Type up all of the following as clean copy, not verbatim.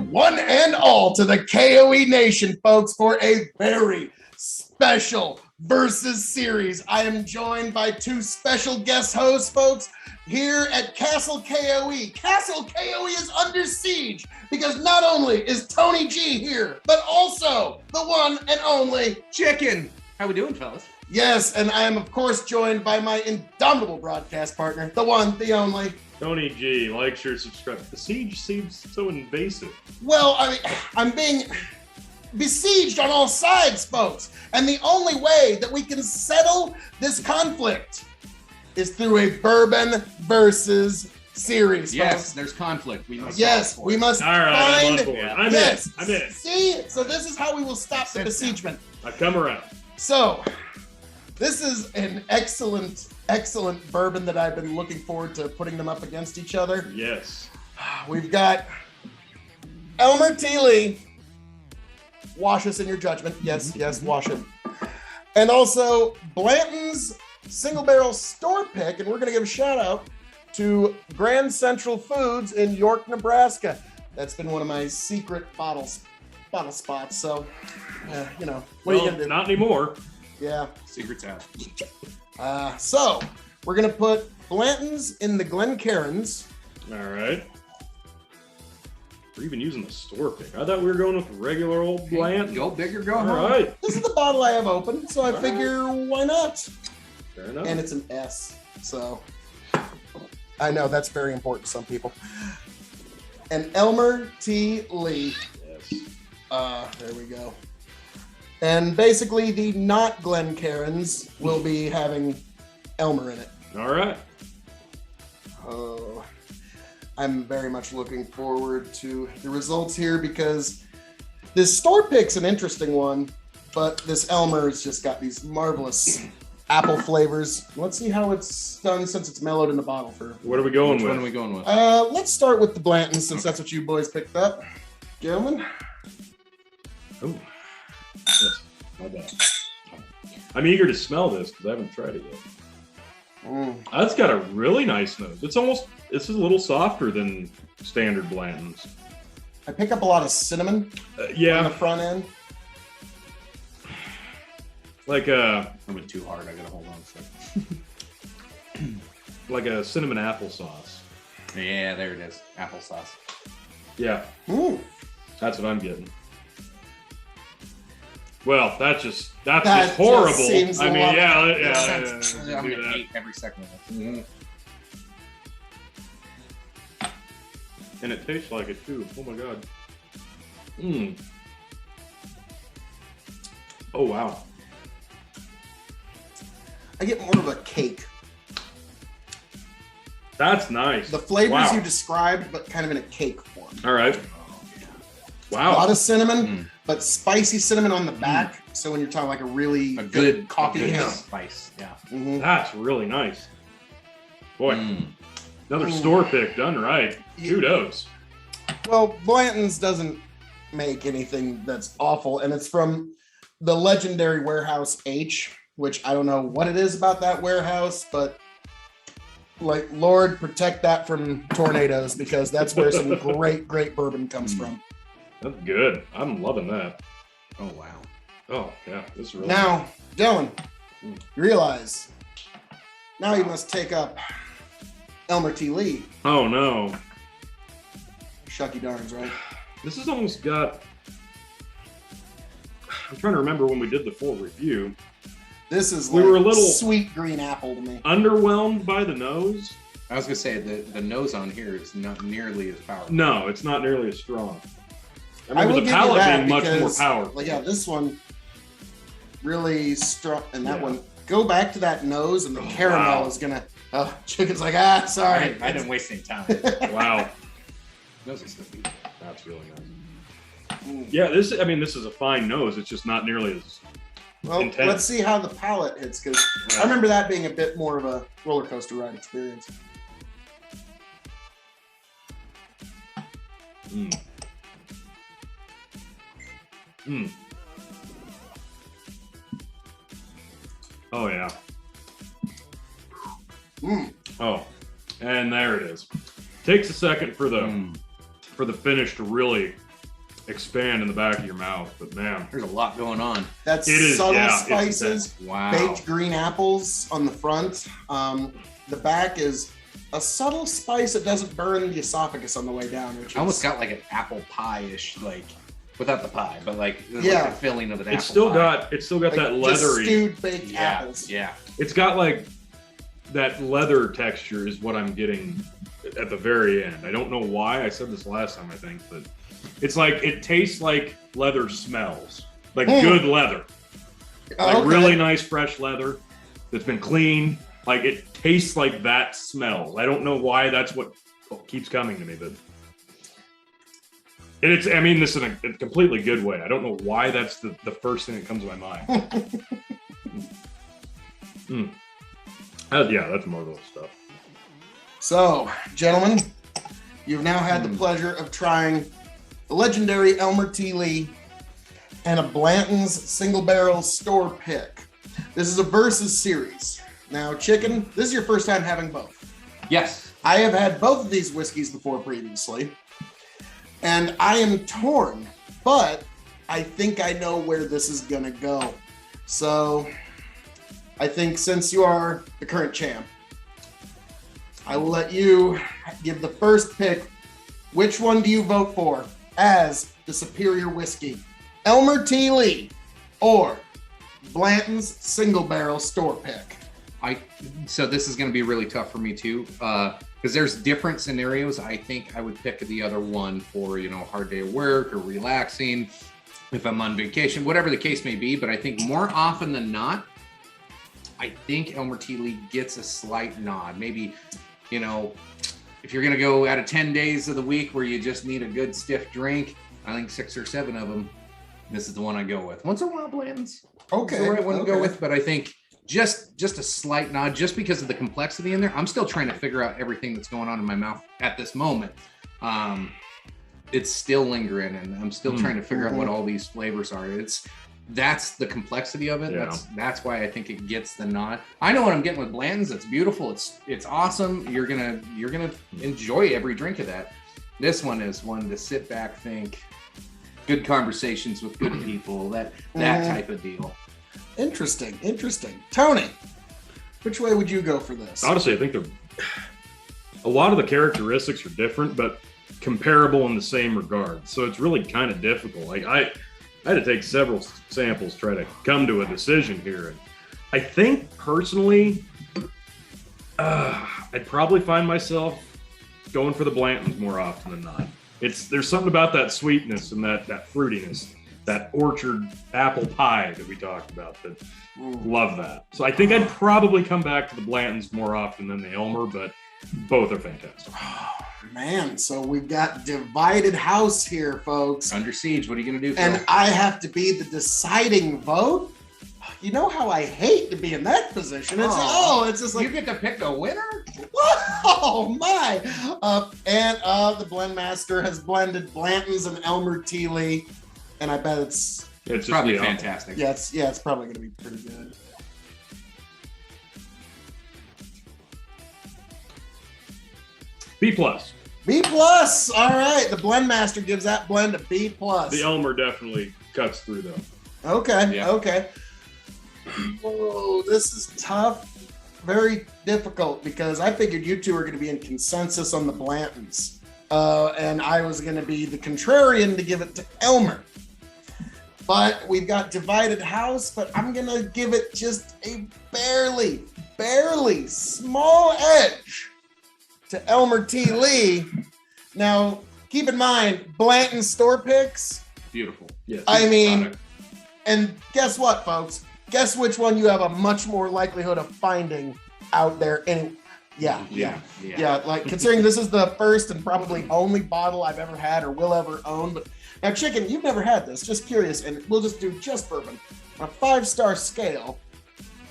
welcome one and all to the KOE Nation, folks, for a very special versus series. I am joined by two special guest hosts, folks, here at Castle K.O.E. Castle K.O.E. is under siege because not only is Tony G here, but also the one and only Chicken. How we doing, fellas? Yes, and I am, of course, joined by my indomitable broadcast partner, the one, the only Tony G. Like, share, subscribe. The siege seems so invasive. Well, I mean, I'm being besieged on all sides, folks. And the only way that we can settle this conflict is through a bourbon versus series. Yes, folks. there's conflict. We must. Yes, we must All right, find. I'm on board. Yeah. I'm Yes. in. I'm in. See, so this is how we will stop the Sit down. besiegement. I've come around. So, this is an excellent bourbon that I've been looking forward to putting them up against each other. Yes. We've got Elmer T Lee. Wash us in your judgment. Yes, wash it. And also Blanton's single barrel store pick, and we're going to give a shout out to Grand Central Foods in York, Nebraska. That's been one of my secret bottle spots. So, you know, what are you going to do? Not anymore. Yeah. Secret's out. So we're going to put Blanton's in the Glencairns. All right. We're even using the store pick. I thought we were going with regular old Blanton. Go big or go All home. right. This is the bottle I have open, so I figure why not? Fair enough. And it's an S, so I know that's very important to some people. And Elmer T Lee. Yes. There we go. And basically, the not Glencairns will be having Elmer in it. All right. Oh, I'm very much looking forward to the results here because this store pick's an interesting one, but this Elmer's just got these marvelous apple flavors. Let's see how it's done since it's mellowed in the bottle for. What are we going Which with? one are we going with? Let's start with the Blanton since that's what you boys picked up, gentlemen. Oh. Yes. My bad. I'm eager to smell this because I haven't tried it yet. That's got a really nice nose. This is a little softer than standard Blantons. I pick up a lot of cinnamon on the Yeah, front end. like I went too hard. I gotta hold on a second. like a cinnamon applesauce. Yeah, there it is. Applesauce. Yeah, Mm. that's what I'm getting. Well, that's just That just horrible. seems I mean, lovely. yeah. I'm do gonna that. hate every second of it. And it tastes like it too. Oh my god. Mmm. Oh wow. I get more of a cake. That's nice. The flavors Wow. you described, but kind of in a cake form. All right. A lot Wow. of cinnamon, but spicy cinnamon on the back. So when you're talking like a really A good coffee good house. spice. Yeah. Mhm. That's really nice. Boy, Mm. another Mm. store pick done right. Kudos. Well, Blanton's doesn't make anything that's awful, and it's from the legendary Warehouse H, which I don't know what it is about that warehouse, but like, Lord, protect that from tornadoes because that's where some great bourbon comes from. That's good. I'm loving that. Oh wow. Oh yeah, this is really Now, Dylan, you realize now you must take up Elmer T Lee. Oh no. Shucky darns, right? This has almost got. I'm trying to remember when we did the full review. This is We like were a little- sweet green apple to me. Underwhelmed by the nose. I was gonna say the nose on here is not nearly as powerful. No, it's not nearly as strong. I I remember will the give you palate that being much more because, powerful. like, yeah, this one really strong, and that Yeah. one. Go back to that nose, and the Oh, caramel wow. is gonna. Oh, Chicken's like, sorry. I didn't waste any time. Wow, Nose is good. that's really nice. Mm. Yeah, this is a fine nose. It's just not nearly as Well, intense. let's see how the palate hits, because I remember that being a bit more of a roller coaster ride experience. Mm. Mm. Oh yeah. Mm. Oh, and there it is. Takes a second for the finish to really expand in the back of your mouth. But man, There's a lot going on. That's it is subtle yeah, spices, Wow. baked green apples on the front. The back is a subtle spice that doesn't burn the esophagus on the way down. Which I almost is, got like an apple pie-ish, like without the pie, but like, Yeah. like the filling of an apple it's still pie. got like that just leathery. stewed baked Yeah, apples. yeah. It's got like that leather texture is what I'm getting at the very end. I don't know why. I said this last time, I think, but it's like it tastes like leather smells, like good leather, like Okay. really nice fresh leather that's been cleaned. Like it tastes like that smell. I don't know why that's what keeps coming to me, but and it's. I mean this in a completely good way. I don't know why that's the first thing that comes to my mind. Yeah, that's marvelous stuff. So, gentlemen, you've now had the pleasure of trying the legendary Elmer T Lee and a Blanton's single barrel store pick. This is a versus series. Now, Chicken, this is your first time having both. Yes. I have had both of these whiskeys before previously, and I am torn, but I think I know where this is gonna go. So, I think since you are the current champ, I will let you give the first pick. Which one do you vote for as the superior whiskey? Elmer T Lee or Blanton's single barrel store pick? So this is going to be really tough for me too, because there's different scenarios. I think I would pick the other one for, you know, a hard day of work or relaxing, if I'm on vacation, whatever the case may be. But I think more often than not, I think Elmer T Lee gets a slight nod. Maybe, you know, if you're going to go out of 10 days of the week where you just need a good stiff drink, I think 6 or 7 of them, this is the one I go with. Once in a while, Blanton's. Okay. It's the right one to go okay. with, but I think just a slight nod, just because of the complexity in there. I'm still trying to figure out everything that's going on in my mouth at this moment. It's still lingering, and I'm still trying to figure out what all these flavors are. That's the complexity of it. Yeah. That's why I think it gets the nod. I know what I'm getting with Blanton's. It's beautiful. It's awesome. You're gonna enjoy every drink of that. This one is one to sit back, think, good conversations with good people, that type of deal. Interesting. Tony, which way would you go for this? Honestly, I think a lot of the characteristics are different, but comparable in the same regard. So it's really kind of difficult. Like I had to take several samples to try to come to a decision here. And I think personally, I'd probably find myself going for the Blantons more often than not. There's something about that sweetness and that fruitiness, that orchard apple pie that we talked about, that love that. So I think I'd probably come back to the Blantons more often than the Elmer, but both are fantastic. Man, so we've got divided house here, folks. Under siege. What are you going to do, Phil? And I have to be the deciding vote? You know how I hate to be in that position. It's just like, you get to pick a winner? oh my. The blend master has blended Blanton's and Elmer T Lee. And I bet it's just probably fantastic. it's probably going to be pretty good. B+. B+. All right. The blend master gives that blend a B+. The Elmer definitely cuts through though. Okay. Yeah. Okay. Oh, this is tough. Very difficult because I figured you two are going to be in consensus on the Blantons. And I was going to be the contrarian to give it to Elmer. But we've got divided house, but I'm going to give it just a barely small edge to Elmer T Lee. Now, keep in mind, Blanton store picks. Beautiful. Yes. I mean, and guess what, folks? Guess which one you have a much more likelihood of finding out there. Yeah. Like considering this is the first and probably only bottle I've ever had or will ever own. But now, Chicken, you've never had this. Just curious, and we'll just do just bourbon. On a 5-star scale,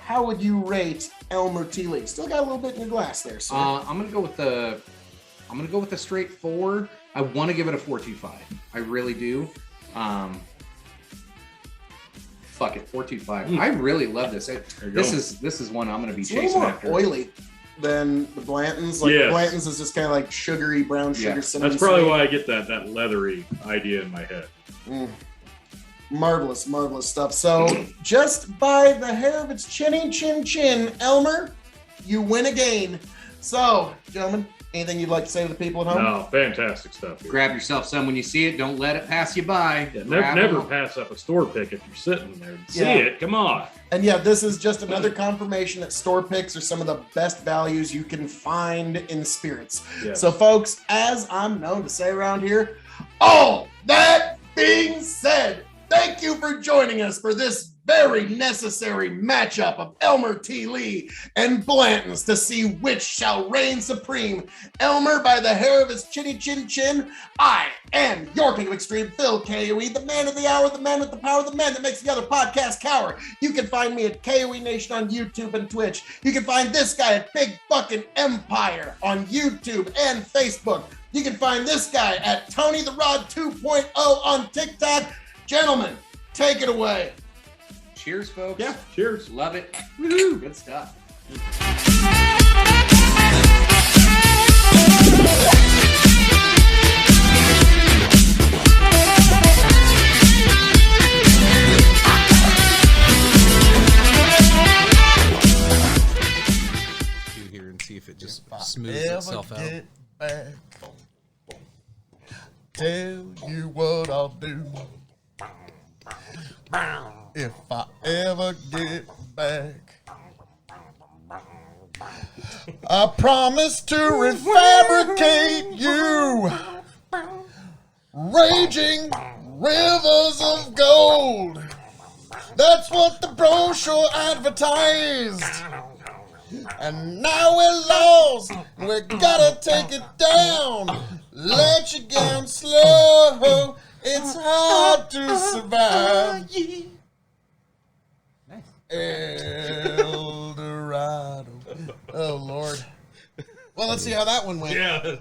how would you rate Elmer T Lee? Still got a little bit in your glass there, sir. I'm gonna go with the straight 4. I want to give it a 4.25. I really do. Fuck it, 4.25. I really love this. This is one I'm gonna be It's a little chasing more after. oily. than the Blantons. Like Yes. Blantons is just kind of like sugary brown sugar Yeah. cinnamon. That's probably sweet. why I get that leathery idea in my head. Marvelous, marvelous stuff. So just by the hair of its chinny chin chin, Elmer, you win again. So, gentlemen, anything you'd like to say to the people at home? No, fantastic stuff here. Grab yourself some when you see it. Don't let it pass you by. Yeah, Grab never them. pass up a store pick if you're sitting there. See Yeah. it? Come on. And yeah, this is just another confirmation that store picks are some of the best values you can find in spirits. Yes. So, folks, as I'm known to say around here, all that being said, thank you for joining us for this very necessary matchup of Elmer T. Lee and Blantons to see which shall reign supreme. Elmer by the hair of his chinny chin chin. I am your King of Extreme, Phil K.O.E., the man of the hour, the man with the power, the man that makes the other podcast cower. You can find me at KOE Nation on YouTube and Twitch. You can find this guy at Big Fucking Empire on YouTube and Facebook. You can find this guy at Tony the Rod 2.0 on TikTok. Gentlemen, take it away. Cheers, folks. Yeah, cheers. Love it. Woo-hoo. Good stuff. Here and see if it just smooths itself out. Get back, tell you what I'll do. If I ever get back, I promise to refabricate you, raging rivers of gold. That's what the brochure advertised. And now we're lost, we gotta take it down. Let you down slow, it's hard to survive. El Dorado. Oh, Lord. Well, let's see how that one went. Yeah.